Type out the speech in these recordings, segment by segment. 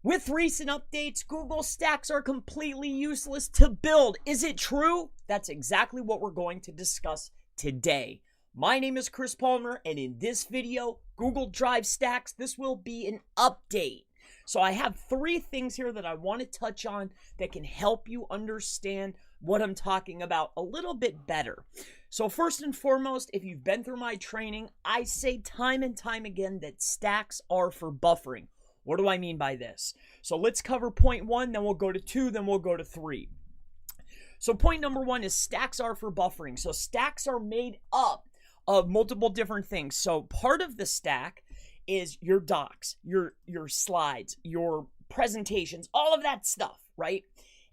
With recent updates, Google Stacks are completely useless to build. Is it true? That's exactly what we're going to discuss today. My name is Chris Palmer, and in this video, Google Drive Stacks, this will be an update. So I have three things here that I want to touch on that can help you understand what I'm talking about a little bit better. So first and foremost, if you've been through my training, I say time and time again that stacks are for buffering. What do I mean by this? So let's cover point one, then we'll go to two, then we'll go to three. So point number one is stacks are for buffering. So stacks are made up of multiple different things. So part of the stack is your docs, your slides, your presentations, all of that stuff, right?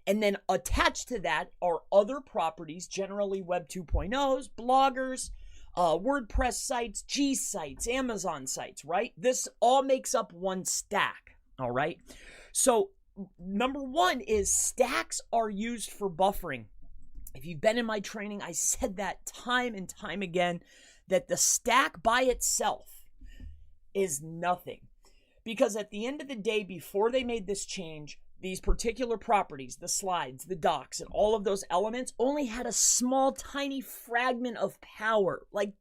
And then attached to that are other properties, generally Web 2.0s, bloggers, WordPress sites, G sites, Amazon sites, right? This all makes up one stack, all right? So number one is stacks are used for buffering. If you've been in my training, I said that time and time again, that the stack by itself is nothing. Because at the end of the day, before they made this change, these particular properties, the slides, the docs, and all of those elements only had a small, tiny fragment of power, like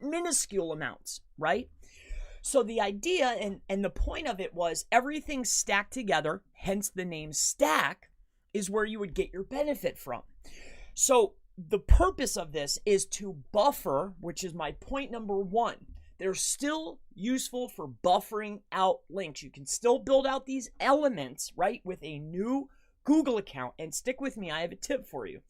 minuscule amounts, right? So the idea and the point of it was everything stacked together, hence the name stack, is where you would get your benefit from. So the purpose of this is to buffer, which is my point number one. They're still useful for buffering out links. You can still build out these elements, right, with a new Google account. And stick with me, I have a tip for you.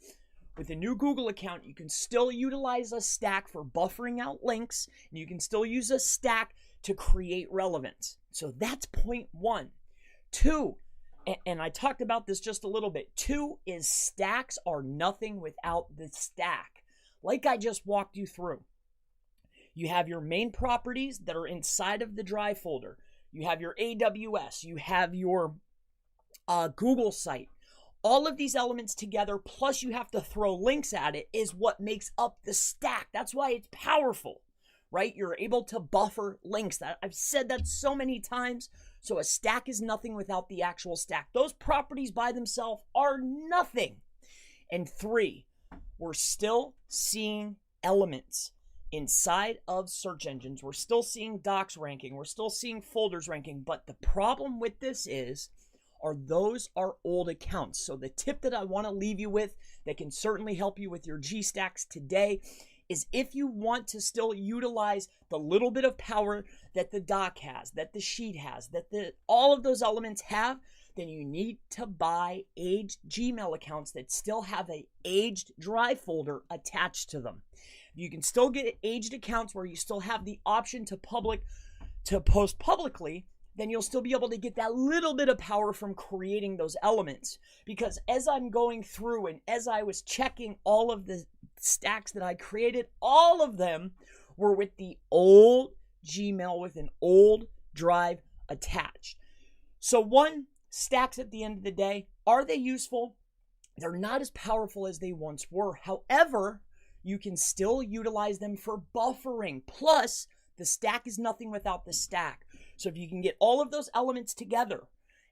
With a new Google account, you can still utilize a stack for buffering out links, and you can still use a stack to create relevance. So that's point one. Two, and I talked about this just a little bit. Two is stacks are nothing without the stack, like I just walked you through. You have your main properties that are inside of the Drive folder. You have your AWS. You have your Google site. All of these elements together, plus you have to throw links at it, is what makes up the stack. That's why it's powerful, right? You're able to buffer links. I've said that so many times. So a stack is nothing without the actual stack. Those properties by themselves are nothing. And three, we're still seeing elements inside of search engines. We're still seeing docs ranking. We're still seeing folders ranking. But the problem with this those are old accounts. So the tip that I want to leave you with that can certainly help you with your G stacks today is if you want to still utilize the little bit of power that the doc has, that the sheet has, that all of those elements have, then you need to buy aged Gmail accounts that still have an aged Drive folder attached to them. You can still get aged accounts where you still have the option to post publicly, then you'll still be able to get that little bit of power from creating those elements. Because as I'm going through and as I was checking all of the stacks that I created, all of them were with the old Gmail with an old Drive attached. So one, stacks at the end of the day, are they useful? They're not as powerful as they once were. However, you can still utilize them for buffering. Plus, the stack is nothing without the stack. So if you can get all of those elements together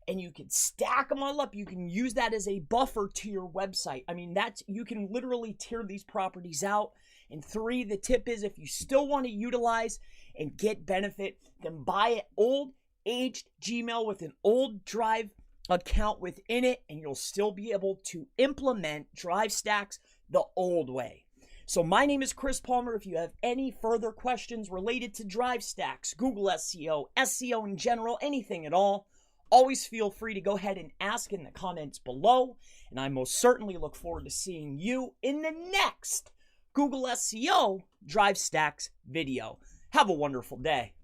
and you can stack them all up, you can use that as a buffer to your website. I mean, you can literally tear these properties out. And three, the tip is if you still want to utilize and get benefit, then buy an old aged Gmail with an old Drive account within it, and you'll still be able to implement Drive stacks the old way. So my name is Chris Palmer. If you have any further questions related to Drive stacks, Google SEO, SEO in general, anything at all, always feel free to go ahead and ask in the comments below. And I most certainly look forward to seeing you in the next Google SEO Drive Stacks video. Have a wonderful day.